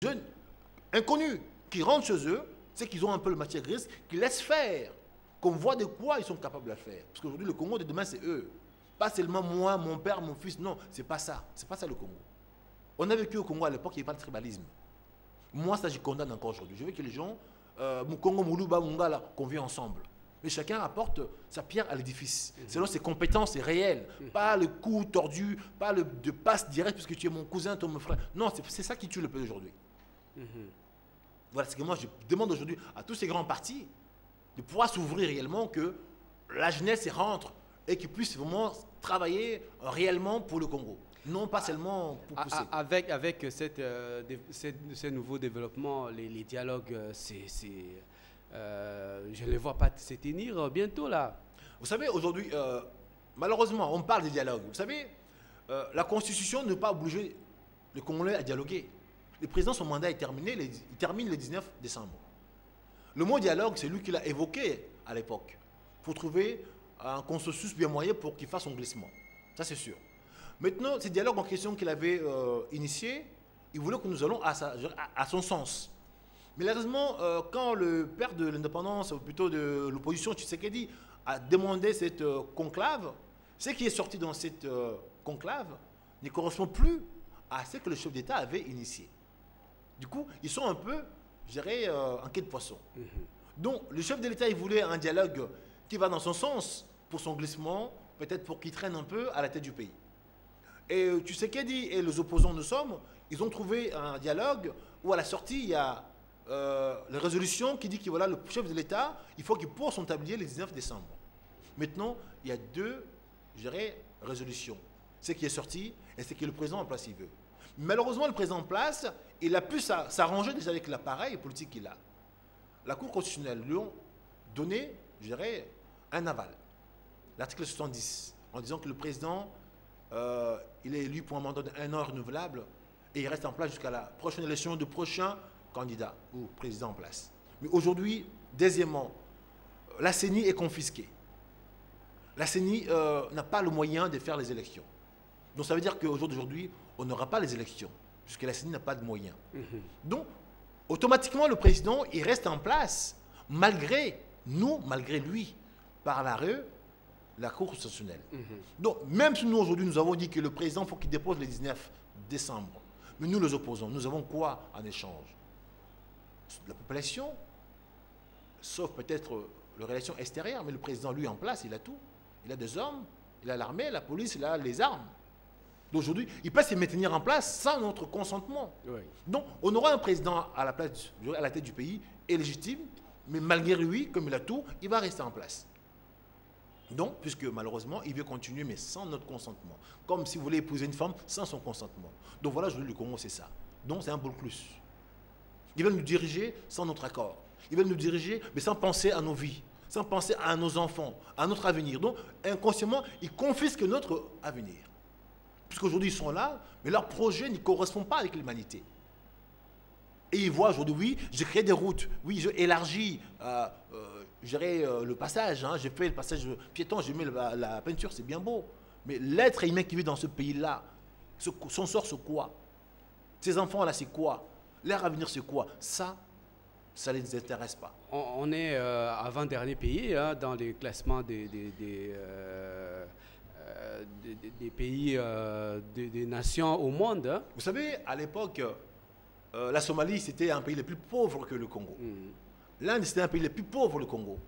jeunes inconnus qui rentrent chez eux, c'est qu'ils ont un peu le matière grise, qui laissent faire, qu'on voit de quoi ils sont capables de faire. Parce qu'aujourd'hui, le Congo de demain, c'est eux. Pas seulement moi, mon père, mon fils. Non, c'est pas ça. C'est pas ça le Congo. On a vécu au Congo à l'époque, il n'y avait pas de tribalisme. Moi, ça, j'y condamne encore aujourd'hui. Je veux que les gens, Mukongo, Moulouba, Mungala, qu'on vit ensemble. Mais chacun apporte sa pierre à l'édifice, selon ses compétences réelles. Pas le coup tordu, pas de passe direct, puisque tu es mon cousin, ton frère. Non, c'est ça qui tue le pays aujourd'hui. Voilà ce que moi je demande aujourd'hui à tous ces grands partis de pouvoir s'ouvrir réellement, que la jeunesse rentre et qu'ils puissent vraiment travailler réellement pour le Congo. Non pas seulement pour pousser. Avec ces nouveaux développements, les dialogues, je ne les vois pas se tenir bientôt là. Vous savez, aujourd'hui, malheureusement, on parle de dialogue. Vous savez, la Constitution ne peut pas obliger le Congolais à dialoguer. Le président, son mandat est terminé, il termine le 19 décembre. Le mot dialogue, c'est lui qui l'a évoqué à l'époque, pour trouver un consensus bien moyen pour qu'il fasse son glissement. Ça, c'est sûr. Maintenant, ce dialogue en question qu'il avait initié, il voulait que nous allons à son sens. Mais malheureusement, quand le père de l'indépendance, ou plutôt de l'opposition, Tshisekedi, a demandé cette conclave, ce qui est sorti dans cette conclave ne correspond plus à ce que le chef d'État avait initié. Du coup, ils sont un peu, je dirais, en quai de poisson. Donc, le chef de l'État, il voulait un dialogue qui va dans son sens pour son glissement, peut-être pour qu'il traîne un peu à la tête du pays. Et Tshisekedi et les opposants nous sommes, ils ont trouvé un dialogue où à la sortie, il y a la résolution qui dit que voilà, le chef de l'État, il faut qu'il pose son tablier le 19 décembre. Maintenant, il y a deux, je dirais, résolutions. Ce qui est sorti et ce que le président en place il veut. Malheureusement, le président en place, il a pu s'arranger déjà avec l'appareil politique qu'il a. La Cour constitutionnelle lui a donné, je dirais, un aval. L'article 70, en disant que le président, il est élu pour un mandat d'1 an renouvelable et il reste en place jusqu'à la prochaine élection du prochain candidat ou président en place. Mais aujourd'hui, deuxièmement, la CENI est confisquée. La CENI n'a pas le moyen de faire les élections. Donc ça veut dire qu'aujourd'hui, on n'aura pas les élections, puisque la CENI n'a pas de moyens. Donc, automatiquement, le président, il reste en place, malgré nous, malgré lui, par la Cour constitutionnelle. Donc, même si nous, aujourd'hui, nous avons dit que le président, il faut qu'il dépose le 19 décembre, mais nous les opposons, nous avons quoi en échange? La population, sauf peut-être les relations extérieures, mais le président, lui, en place, il a tout. Il a des hommes, il a l'armée, la police, il a les armes. D'aujourd'hui, il peut se maintenir en place sans notre consentement. Oui. Donc, on aura un président à la tête du pays, est légitime, mais malgré lui, comme il a tout, il va rester en place. Donc, puisque malheureusement, il veut continuer, mais sans notre consentement. Comme si vous voulez épouser une femme sans son consentement. Donc voilà, aujourd'hui, le Congo, c'est ça. Donc, c'est un bolclus. Ils veulent nous diriger sans notre accord. Ils veulent nous diriger, mais sans penser à nos vies, sans penser à nos enfants, à notre avenir. Donc, inconsciemment, ils confisquent notre avenir. Puisqu'aujourd'hui, ils sont là, mais leur projet ne correspond pas avec l'humanité. Et ils voient aujourd'hui, oui, j'ai créé des routes, oui, j'ai élargi le passage, hein, j'ai fait le passage piéton, j'ai mis la peinture, c'est bien beau. Mais l'être humain qui vit dans ce pays-là, son sort, c'est quoi? Ces enfants-là, c'est quoi? Leur avenir, c'est quoi? Ça ne les intéresse pas. On est avant-dernier pays hein, dans les classements des pays, des nations au monde. Hein. Vous savez, à l'époque, la Somalie, c'était un pays le plus pauvre que le Congo. L'Inde, c'était un pays le plus pauvre que le Congo.